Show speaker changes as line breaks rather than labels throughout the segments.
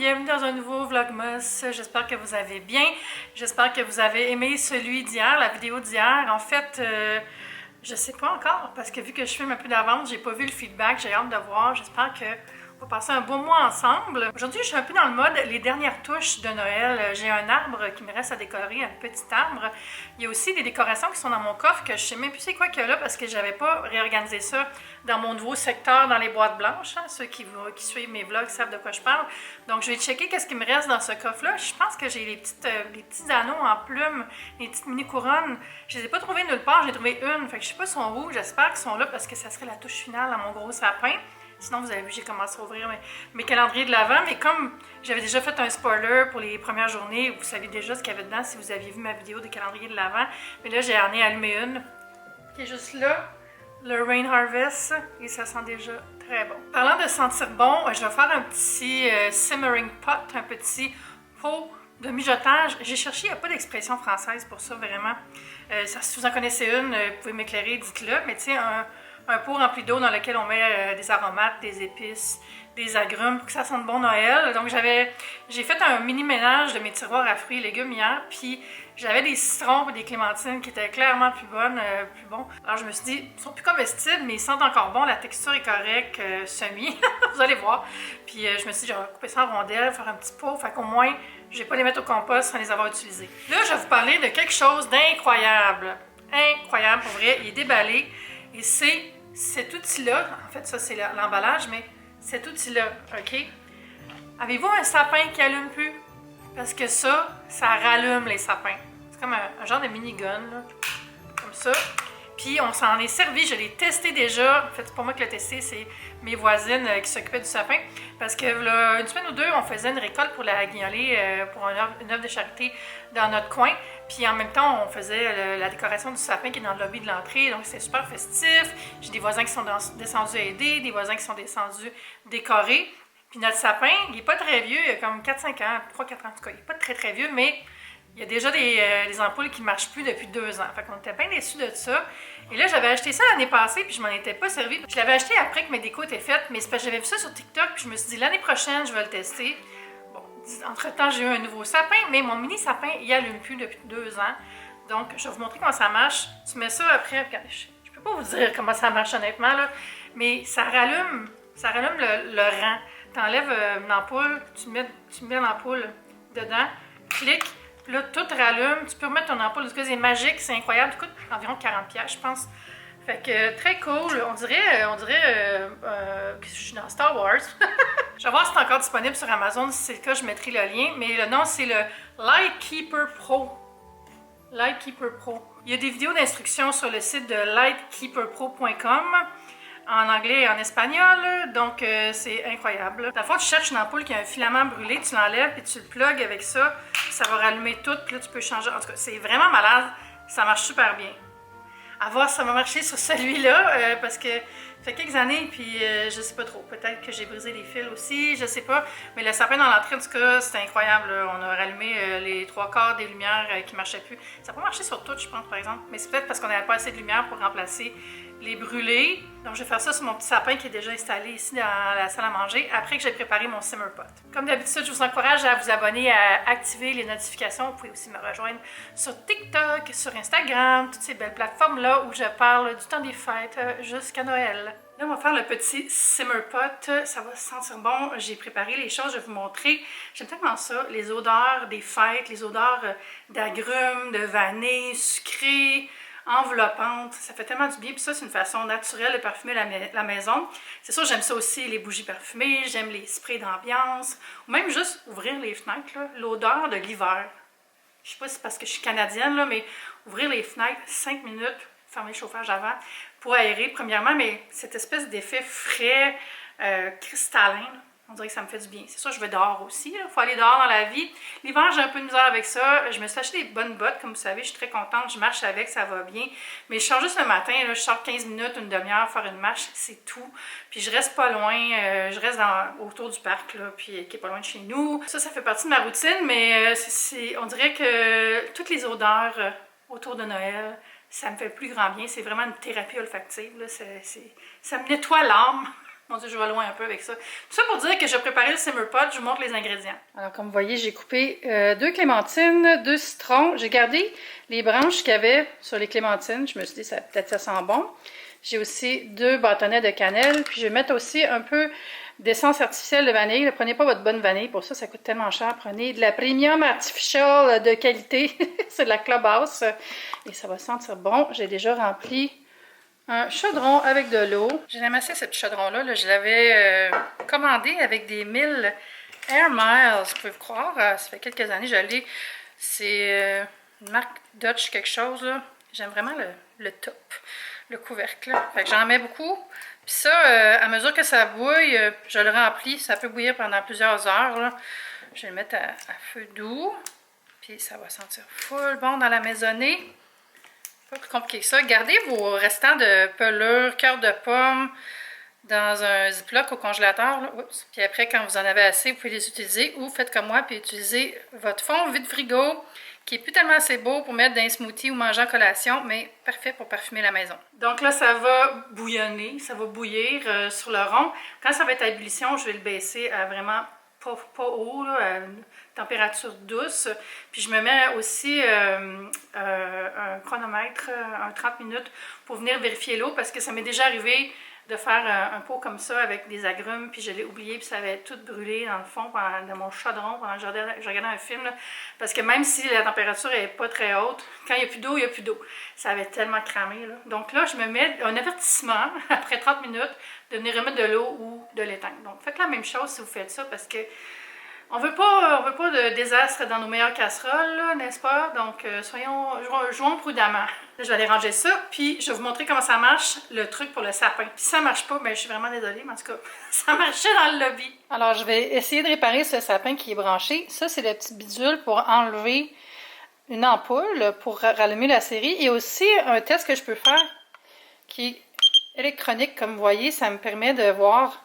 bienvenue dans un nouveau Vlogmas. J'espère que vous allez bien. J'espère que vous avez aimé celui d'hier, la vidéo d'hier. En fait, je sais pas encore parce que vu que je filme un peu d'avance, j'ai pas vu le feedback, j'ai hâte de voir. J'espère que on va passer un beau mois ensemble. Aujourd'hui, je suis un peu dans le mode les dernières touches de Noël. J'ai un arbre qui me reste à décorer, un petit arbre. Il y a aussi des décorations qui sont dans mon coffre que je sais même plus c'est quoi qu'il y a là parce que j'avais pas réorganisé ça dans mon nouveau secteur dans les boîtes blanches. Ceux qui suivent mes vlogs savent de quoi je parle. Donc, je vais checker qu'est-ce qui me reste dans ce coffre-là. Je pense que j'ai les petits anneaux en plumes, les petites mini-couronnes. Je les ai pas trouvées nulle part, j'en ai trouvé une. Fait que je sais pas si sont où. J'espère qu'ils sont là parce que ça serait la touche finale à mon gros sapin. Sinon, vous avez vu, j'ai commencé à ouvrir mes calendriers de l'Avent, mais comme j'avais déjà fait un spoiler pour les premières journées, vous savez déjà ce qu'il y avait dedans si vous aviez vu ma vidéo des calendriers de l'Avent. Mais là, j'en ai allumé une qui est juste là, le Rain Harvest, et ça sent déjà très bon. Parlant de sentir bon, je vais faire un petit simmering pot, un petit pot de mijotage. J'ai cherché, il n'y a pas d'expression française pour ça, vraiment. Si vous en connaissez une, vous pouvez m'éclairer, dites-le, mais tu sais, un pot rempli d'eau dans lequel on met des aromates, des épices, des agrumes pour que ça sente bon Noël. Donc j'ai fait un mini ménage de mes tiroirs à fruits et légumes hier, puis j'avais des citrons et des clémentines qui étaient clairement plus bonnes, plus bons. Alors je me suis dit, ils sont plus comestibles, mais ils sentent encore bon, la texture est correcte, semi, vous allez voir. Puis je me suis dit, je vais couper ça en rondelles, faire un petit pot, fait qu'au moins, je vais pas les mettre au compost sans les avoir utilisés. Là, je vais vous parler de quelque chose d'incroyable. Incroyable, pour vrai, il est déballé, et c'est cet outil-là, en fait ça c'est l'emballage, mais cet outil-là, ok? Avez-vous un sapin qui allume plus? Parce que ça rallume les sapins. C'est comme un genre de mini-gun, là, comme ça. Puis on s'en est servi, je l'ai testé déjà. En fait, c'est pas moi qui l'ai testé, c'est mes voisines qui s'occupaient du sapin. Parce que là, une semaine ou deux, on faisait une récolte pour la guignolée, pour une œuvre de charité dans notre coin. Puis en même temps, on faisait la décoration du sapin qui est dans le lobby de l'entrée. Donc c'était super festif. J'ai des voisins qui sont descendus aider, des voisins qui sont descendus décorer. Puis notre sapin, il n'est pas très vieux, il a comme 4-5 ans, 3-4 ans en tout cas. Il n'est pas très très vieux, mais il y a déjà des ampoules qui ne marchent plus depuis 2 ans. Fait qu'on était bien déçus de ça. Et là, j'avais acheté ça l'année passée, puis je m'en étais pas servi. Je l'avais acheté après que mes décos étaient faites, mais c'est parce que j'avais vu ça sur TikTok, puis je me suis dit l'année prochaine, je vais le tester. Bon, entre-temps, j'ai eu un nouveau sapin, mais mon mini sapin, il allume plus depuis 2 ans. Donc, je vais vous montrer comment ça marche. Tu mets ça après, regardez, je peux pas vous dire comment ça marche honnêtement, là, mais ça rallume le rang. Tu enlèves une ampoule, tu mets l'ampoule dedans, clique. Puis là, tout rallume. Tu peux remettre ton ampoule. En tout cas, c'est magique, c'est incroyable. Ça coûte environ 40$, je pense. Fait que très cool. On dirait que je suis dans Star Wars. Je vais voir si c'est encore disponible sur Amazon. Si c'est le cas, je mettrai le lien. Mais le nom, c'est le Lightkeeper Pro. Lightkeeper Pro. Il y a des vidéos d'instruction sur le site de lightkeeperpro.com. En anglais et en espagnol, donc c'est incroyable. Dans le fond, tu cherches une ampoule qui a un filament brûlé, tu l'enlèves puis tu le plugues avec ça, ça va rallumer tout, puis là tu peux changer. En tout cas, c'est vraiment malade, ça marche super bien. À voir si ça va marcher sur celui-là, parce que ça fait quelques années, puis je sais pas trop. Peut-être que j'ai brisé les fils aussi, je sais pas. Mais le sapin dans l'entrée, en tout cas, c'était incroyable. On a rallumé les 3/4 des lumières qui marchaient plus. Ça n'a pas marché sur toutes, je pense, par exemple. Mais c'est peut-être parce qu'on n'avait pas assez de lumière pour remplacer les brûlés. Donc, je vais faire ça sur mon petit sapin qui est déjà installé ici dans la salle à manger, après que j'ai préparé mon simmer pot. Comme d'habitude, je vous encourage à vous abonner, à activer les notifications. Vous pouvez aussi me rejoindre sur TikTok, sur Instagram, toutes ces belles plateformes-là où je parle du temps des fêtes jusqu'à Noël. Là, on va faire le petit simmer pot. Ça va sentir bon. J'ai préparé les choses, je vais vous montrer. J'aime tellement ça, les odeurs des fêtes, les odeurs d'agrumes, de vanille, sucrées, enveloppante, ça fait tellement du bien. Puis ça, c'est une façon naturelle de parfumer la maison. C'est sûr, j'aime ça aussi, les bougies parfumées, j'aime les sprays d'ambiance, ou même juste ouvrir les fenêtres, l'odeur de l'hiver. Je sais pas si c'est parce que je suis canadienne, là, mais ouvrir les fenêtres 5 minutes, fermer le chauffage avant, pour aérer, premièrement, mais cette espèce d'effet frais, cristallin, on dirait que ça me fait du bien. C'est sûr, je vais dehors aussi. Il faut aller dehors dans la vie. L'hiver, j'ai un peu de misère avec ça. Je me suis acheté des bonnes bottes, comme vous savez. Je suis très contente. Je marche avec, ça va bien. Mais je sors juste le matin. Là, je sors 15 minutes, une demi-heure, faire une marche. C'est tout. Puis je reste pas loin. Je reste autour du parc, là, puis qui est pas loin de chez nous. Ça fait partie de ma routine. Mais on dirait que toutes les odeurs autour de Noël, ça me fait le plus grand bien. C'est vraiment une thérapie olfactive. Là. Ça me nettoie l'âme. Mon Dieu, je vais loin un peu avec ça. Tout ça pour dire que j'ai préparé le simmer pot, je vous montre les ingrédients. Alors, comme vous voyez, j'ai coupé 2 clémentines, 2 citrons. J'ai gardé les branches qu'il y avait sur les clémentines. Je me suis dit, peut-être ça sent bon. J'ai aussi 2 bâtonnets de cannelle. Puis, je vais mettre aussi un peu d'essence artificielle de vanille. Ne prenez pas votre bonne vanille. Pour ça, ça coûte tellement cher. Prenez de la Premium Artificial de qualité. C'est de la Clubhouse. Et ça va sentir bon. J'ai déjà rempli un chaudron avec de l'eau. J'ai ramassé ce petit chaudron-là. Là, je l'avais commandé avec des 1000 Air Miles. Vous pouvez vous croire, ça fait quelques années que je l'ai. C'est une marque Dutch quelque chose. J'aime vraiment le top, le couvercle. Fait que j'en mets beaucoup. Puis ça, à mesure que ça bouille, je le remplis. Ça peut bouillir pendant plusieurs heures. Là. Je vais le mettre à feu doux. Puis ça va sentir full bon dans la maisonnée. Pas plus compliqué que ça. Gardez vos restants de pelure, cœur de pomme dans un ziploc au congélateur. Là. Oups. Puis après, quand vous en avez assez, vous pouvez les utiliser. Ou faites comme moi, puis utilisez votre fond vide-frigo, qui est plus tellement assez beau pour mettre dans un smoothie ou manger en collation, mais parfait pour parfumer la maison. Donc là, ça va bouillonner, ça va bouillir sur le rond. Quand ça va être à ébullition, je vais le baisser à vraiment pas haut, là, à une température douce. Puis je me mets aussi un chronomètre, un 30 minutes, pour venir vérifier l'eau, parce que ça m'est déjà arrivé de faire un pot comme ça avec des agrumes, puis je l'ai oublié, puis ça avait tout brûlé dans le fond, dans mon chaudron, pendant que je regardais un film. Là, parce que même si la température n'est pas très haute, quand il n'y a plus d'eau, il n'y a plus d'eau. Ça avait tellement cramé. Là. Donc là, je me mets un avertissement, après 30 minutes, de venir remettre de l'eau ou de l'éteindre. Donc faites la même chose si vous faites ça, parce que on veut pas de désastre dans nos meilleures casseroles, n'est-ce pas? Donc, jouons prudemment. Là, je vais aller ranger ça, puis je vais vous montrer comment ça marche, le truc pour le sapin. Puis si ça marche pas, ben, je suis vraiment désolée, mais en tout cas, ça marchait dans le lobby. Alors, je vais essayer de réparer ce sapin qui est branché. Ça, c'est le petit bidule pour enlever une ampoule, pour rallumer la série. Et aussi, un test que je peux faire, qui est électronique, comme vous voyez, ça me permet de voir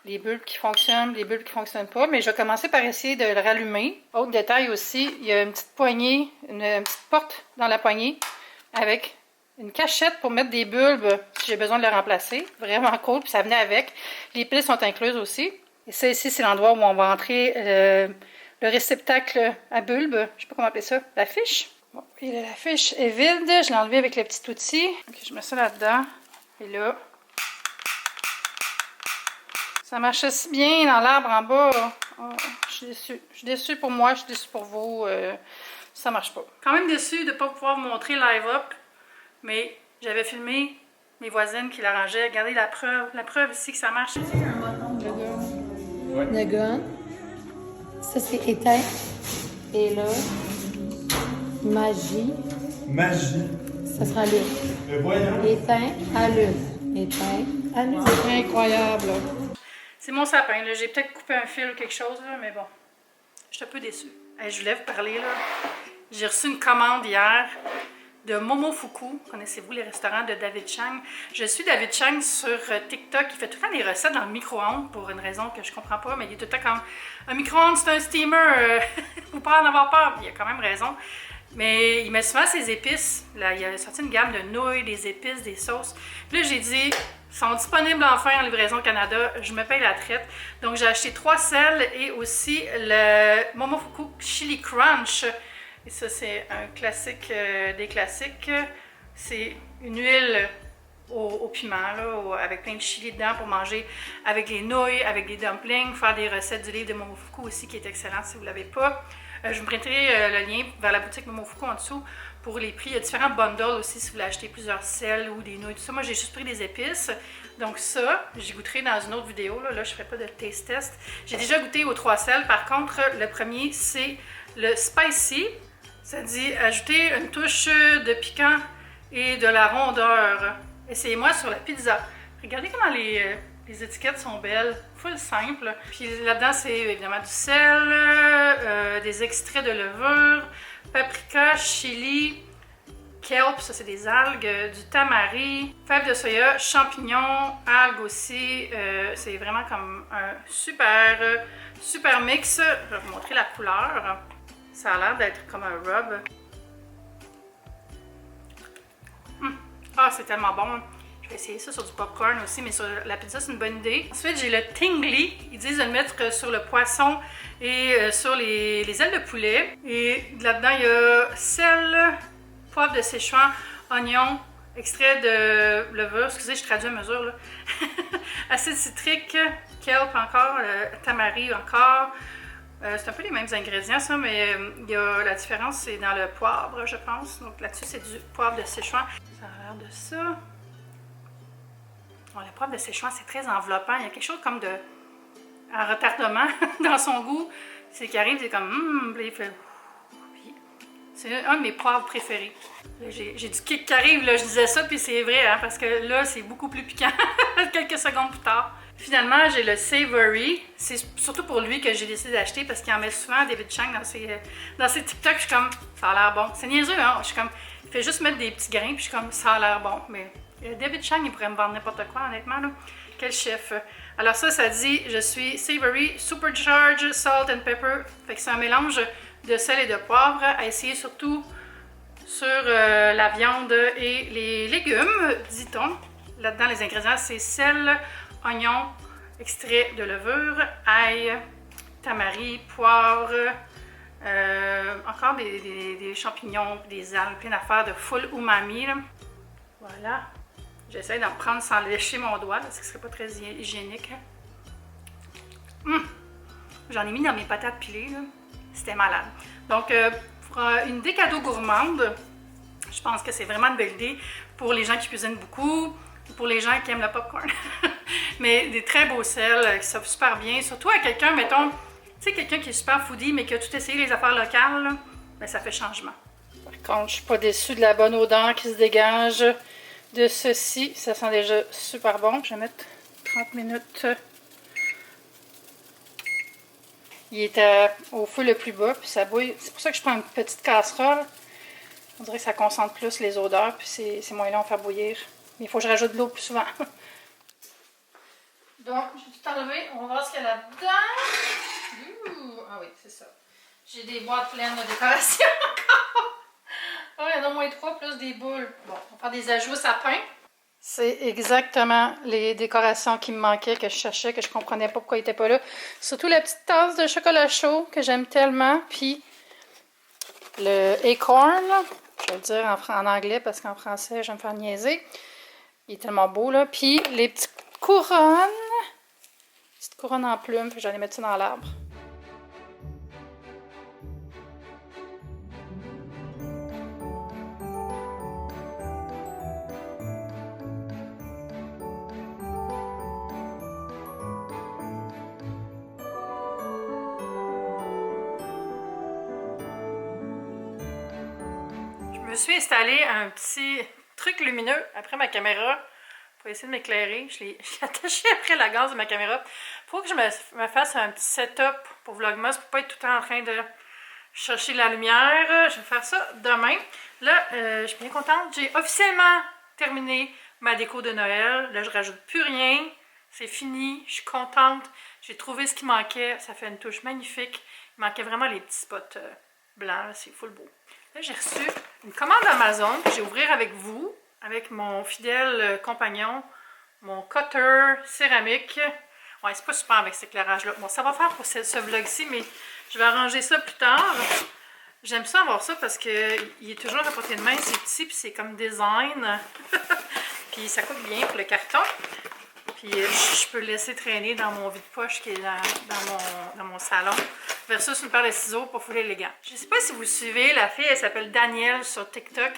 les bulbes qui fonctionnent, les bulbes qui ne fonctionnent pas, mais je vais commencer par essayer de le rallumer. Autre détail aussi, il y a une petite poignée, une petite porte dans la poignée avec une cachette pour mettre des bulbes si j'ai besoin de le remplacer. Vraiment cool, puis ça venait avec. Les piles sont incluses aussi. Et ça ici, c'est l'endroit où on va entrer le réceptacle à bulbes. Je ne sais pas comment appeler ça, la fiche. Bon, et la fiche est vide, je l'ai enlevée avec le petit outil. Ok, je mets ça là-dedans. Et là, ça marchait si bien dans l'arbre en bas. Oh, je suis déçue. Je suis déçue pour moi, je suis déçue pour vous. Ça marche pas. Quand même déçue de ne pas pouvoir vous montrer live up, mais j'avais filmé mes voisines qui l'arrangeaient. Regardez la preuve ici que ça marche.
Le gun. Ça, c'est éteint. Et là, magie.
Magie.
Ça sera allume.
Voyons.
Éteint, allume. Éteint, allume.
C'est incroyable. C'est mon sapin. J'ai peut-être coupé un fil ou quelque chose, là, mais bon. Je suis un peu déçue. Hey, je voulais vous parler, là. J'ai reçu une commande hier de Momofuku. Connaissez-vous les restaurants de David Chang? Je suis David Chang sur TikTok. Il fait tout le temps des recettes dans le micro-ondes pour une raison que je comprends pas, mais il est tout le temps comme un micro-ondes, c'est un steamer. Vous pouvez en avoir peur. Il a quand même raison. Mais il met souvent ses épices. Là, il a sorti une gamme de nouilles, des épices, des sauces. Puis là, j'ai dit, sont disponibles enfin en livraison au Canada. Je me paye la traite. Donc, j'ai acheté 3 sels et aussi le Momofuku Chili Crunch. Et ça, c'est un classique des classiques. C'est une huile au piment, là, avec plein de chili dedans pour manger avec les nouilles, avec des dumplings, faire des recettes du livre de Momofuku aussi qui est excellent si vous ne l'avez pas. Je vous mettrai le lien vers la boutique Momofuku en dessous pour les prix. Il y a différents bundles aussi si vous voulez acheter plusieurs sels ou des nouilles, tout ça. Moi, j'ai juste pris des épices. Donc ça, j'y goûterai dans une autre vidéo. Là, je ne ferai pas de taste test. J'ai déjà goûté aux 3 sels. Par contre, le premier, c'est le spicy. Ça dit ajouter une touche de piquant et de la rondeur. Essayez-moi sur la pizza. Regardez comment les étiquettes sont belles, full simple. Puis là-dedans, c'est évidemment du sel, des extraits de levure, paprika, chili, kelp, ça c'est des algues, du tamari, fèves de soya, champignons, algues aussi. C'est vraiment comme un super mix. Je vais vous montrer la couleur. Ça a l'air d'être comme un rub. Ah, c'est tellement bon. Je vais essayer ça sur du popcorn aussi, mais sur la pizza, c'est une bonne idée. Ensuite, j'ai le tingly. Ils disent de le mettre sur le poisson et sur les ailes de poulet. Et là-dedans, il y a sel, poivre de Szechuan, oignon, extrait de levure. Excusez, je traduis à mesure, là. Acide citrique, kelp encore, tamari encore. C'est un peu les mêmes ingrédients, ça, mais la différence, c'est dans le poivre, je pense. Donc là-dessus, c'est du poivre de Szechuan. Ça a l'air de ça. Bon, le poivre de Szechuan, c'est très enveloppant. Il y a quelque chose comme de... un retardement dans son goût. C'est qu'il arrive, c'est comme... il fait... C'est un de mes poivres préférés. J'ai du kick qui arrive, là, je disais ça, puis c'est vrai, hein, parce que là, c'est beaucoup plus piquant quelques secondes plus tard. Finalement, j'ai le Savory. C'est surtout pour lui que j'ai décidé d'acheter parce qu'il en met souvent David Chang dans ses TikTok. Je suis comme, ça a l'air bon. C'est niaiseux, hein? Je suis comme, il fait juste mettre des petits grains, puis je suis comme, ça a l'air bon. Mais David Chang, il pourrait me vendre n'importe quoi, honnêtement, là. Quel chef. Alors ça dit, je suis Savory Supercharged Salt and Pepper. Fait que c'est un mélange de sel et de poivre à essayer surtout sur la viande et les légumes, dit-on. Là-dedans, les ingrédients, c'est sel, oignon, extrait de levure, ail, tamari, poivre, encore des champignons, des algues, plein d'affaires de full umami. Là. Voilà. J'essaie d'en prendre sans lécher mon doigt, parce que ce serait pas très hygiénique. J'en ai mis dans mes patates pilées, c'était malade. Donc, pour une idée cadeau gourmande, je pense que c'est vraiment une belle idée pour les gens qui cuisinent beaucoup, pour les gens qui aiment le popcorn. Mais des très beaux sels qui savent super bien, surtout à quelqu'un, mettons, tu sais, quelqu'un qui est super foodie, mais qui a tout essayé les affaires locales, là, ben, ça fait changement. Par contre, je suis pas déçue de la bonne odeur qui se dégage de ceci. Ça sent déjà super bon. Je vais mettre 30 minutes. Il est au feu le plus bas, puis ça bouille. C'est pour ça que je prends une petite casserole. On dirait que ça concentre plus les odeurs, puis c'est moins long à faire bouillir. Mais il faut que je rajoute de l'eau plus souvent. Donc, je vais tout enlever. On va voir ce qu'il y a là-dedans. Ah oui, c'est ça. J'ai des boîtes pleines de décoration encore. Oh, il y en a au moins 3 plus des boules. Bon, on va faire des ajouts sapin. C'est exactement les décorations qui me manquaient, que je cherchais, que je comprenais pas pourquoi ils n'étaient pas là. Surtout la petite tasse de chocolat chaud que j'aime tellement. Puis le acorn, je vais le dire en anglais parce qu'en français, je vais me faire niaiser. Il est tellement beau, là. Puis les petites couronnes. Petite couronne en plumes, j'allais mettre ça dans l'arbre. Je me suis installé un petit truc lumineux après ma caméra pour essayer de m'éclairer. Je l'ai attaché après la gaz de ma caméra. Il faut que je me fasse un petit setup pour Vlogmas pour pas être tout le temps en train de chercher la lumière. Je vais faire ça demain. Là, je suis bien contente. J'ai officiellement terminé ma déco de Noël. Là, je rajoute plus rien. C'est fini. Je suis contente. J'ai trouvé ce qui manquait. Ça fait une touche magnifique. Il manquait vraiment les petits spots blancs. C'est full beau. Là, j'ai reçu une commande Amazon que j'ai ouvrir avec vous, avec mon fidèle compagnon, mon cutter céramique. Ouais, c'est pas super avec cet éclairage-là. Bon, ça va faire pour ce vlog-ci, mais je vais arranger ça plus tard. J'aime ça avoir ça parce qu'il est toujours à portée de main, c'est petit, puis c'est comme design. Puis ça coûte bien pour le carton. Puis je peux le laisser traîner dans mon vide-poche qui est dans mon salon. Versus une paire de ciseaux pour fouler élégant. Je ne sais pas si vous suivez, la fille, elle s'appelle Danielle sur TikTok.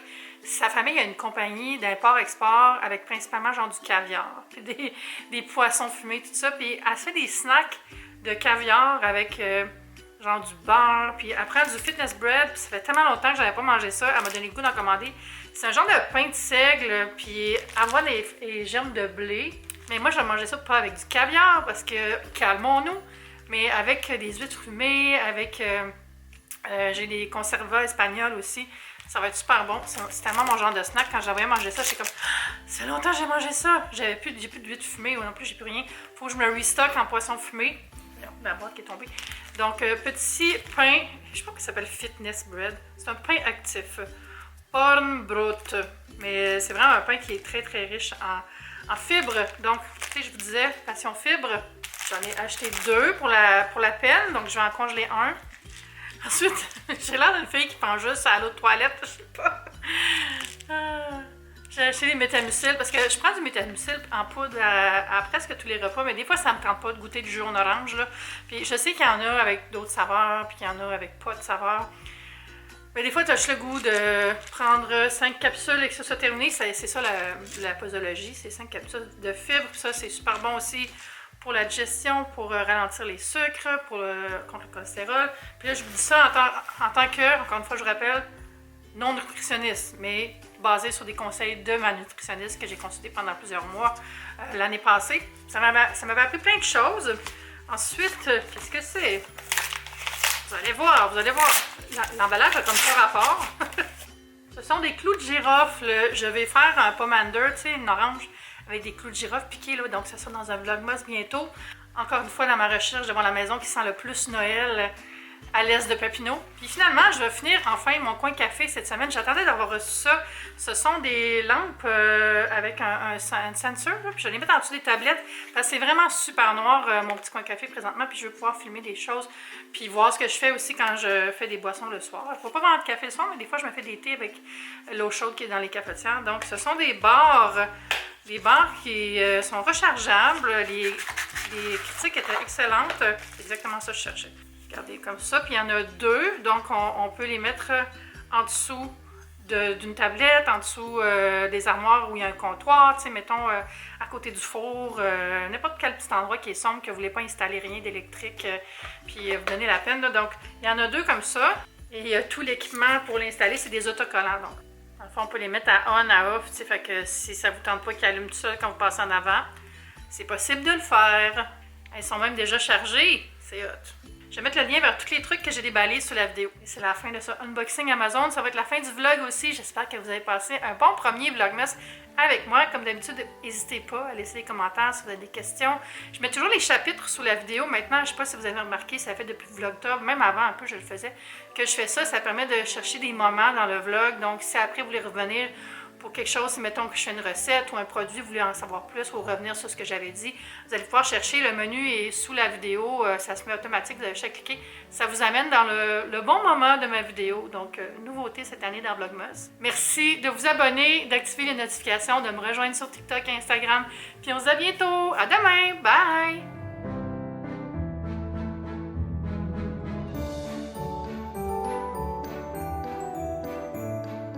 Sa famille a une compagnie d'import-export avec principalement genre du caviar, puis des poissons fumés, tout ça. Puis elle se fait des snacks de caviar avec genre du beurre. Puis elle prend du fitness bread. Puis ça fait tellement longtemps que je n'avais pas mangé ça. Elle m'a donné le goût d'en commander. C'est un genre de pain de seigle. Puis avoir des germes de blé. Mais moi, je vais manger ça pas avec du caviar parce que calmons-nous. Mais avec des huîtres fumées, avec... j'ai des conservas espagnols aussi. Ça va être super bon. C'est tellement mon genre de snack. Quand j'avais mangé ça, j'étais comme... Ça fait longtemps que j'ai mangé ça. J'ai plus d'huîtres fumées non plus, j'ai plus rien. Faut que je me restock en poisson fumé. La boîte qui est tombée. Donc, petit pain, je sais pas que ça s'appelle Fitness Bread. C'est un pain actif. Ornbrot. Mais c'est vraiment un pain qui est très très riche en fibres. Donc, tu sais, je vous disais, Passion Fibre, j'en ai acheté 2 pour la peine, donc je vais en congeler un. Ensuite, j'ai l'air d'une fille qui prend juste à l'eau de toilette, je sais pas. J'ai acheté des métamucil parce que je prends du métamucil en poudre à presque tous les repas, mais des fois ça me tente pas de goûter du jus en orange, là. Puis je sais qu'il y en a avec d'autres saveurs, puis qu'il y en a avec pas de saveur. Mais des fois, tu as juste le goût de prendre 5 capsules et que ça soit terminé. C'est ça la posologie, c'est 5 capsules de fibres. Puis ça, c'est super bon aussi pour la digestion, pour ralentir les sucres, contre le cholestérol. Puis là, je vous dis ça en tant que, encore une fois, je vous rappelle, non nutritionniste, mais basé sur des conseils de ma nutritionniste que j'ai consulté pendant plusieurs mois l'année passée. Ça m'avait appris plein de choses. Ensuite, qu'est-ce que c'est? Vous allez voir. L'emballage a comme ça rapport. Ce sont des clous de girofle. Je vais faire un pomander, tu sais, une orange avec des clous de girofle piqués, là, donc ça sera dans un vlogmas bientôt. Encore une fois, dans ma recherche devant la maison qui sent le plus Noël à l'est de Papineau. Puis finalement, je vais finir enfin mon coin café cette semaine. J'attendais d'avoir reçu ça. Ce sont des lampes avec un sensor. Puis je vais les mettre en dessous des tablettes. Parce que c'est vraiment super noir, mon petit coin café présentement. Puis je vais pouvoir filmer des choses. Puis voir ce que je fais aussi quand je fais des boissons le soir. Il ne faut pas vraiment de café le soir, mais des fois, je me fais des thés avec l'eau chaude qui est dans les cafetières. Donc, ce sont des barres. Des barres qui sont rechargeables. Les critiques étaient excellentes. C'est exactement ça que je cherchais. Regardez, comme ça. Puis il y en a 2, donc on peut les mettre en dessous d'une tablette, en dessous des armoires où il y a un comptoir, tu sais, mettons à côté du four, n'importe quel petit endroit qui est sombre, que vous ne voulez pas installer rien d'électrique, puis vous donner la peine. Là. Donc, il y en a 2 comme ça. Et tout l'équipement pour l'installer, c'est des autocollants. Donc, dans le fond, on peut les mettre à on, à off, tu sais, fait que si ça ne vous tente pas qu'ils allument tout seul quand vous passez en avant, c'est possible de le faire. Elles sont même déjà chargées. C'est hot. Je vais mettre le lien vers tous les trucs que j'ai déballés sous la vidéo. Et c'est la fin de ce unboxing Amazon. Ça va être la fin du vlog aussi. J'espère que vous avez passé un bon premier vlogmas avec moi. Comme d'habitude, n'hésitez pas à laisser des commentaires si vous avez des questions. Je mets toujours les chapitres sous la vidéo. Maintenant, je ne sais pas si vous avez remarqué, ça fait depuis Vlogtober, même avant un peu je le faisais, que je fais ça. Ça permet de chercher des moments dans le vlog. Donc, si après vous voulez revenir pour quelque chose, si mettons que je fais une recette ou un produit, vous voulez en savoir plus ou revenir sur ce que j'avais dit, vous allez pouvoir chercher, le menu est sous la vidéo, ça se met automatique, vous avez juste à cliquer. Ça vous amène dans le bon moment de ma vidéo, donc nouveauté cette année dans Vlogmas. Merci de vous abonner, d'activer les notifications, de me rejoindre sur TikTok et Instagram, puis on se dit à bientôt, à demain, bye!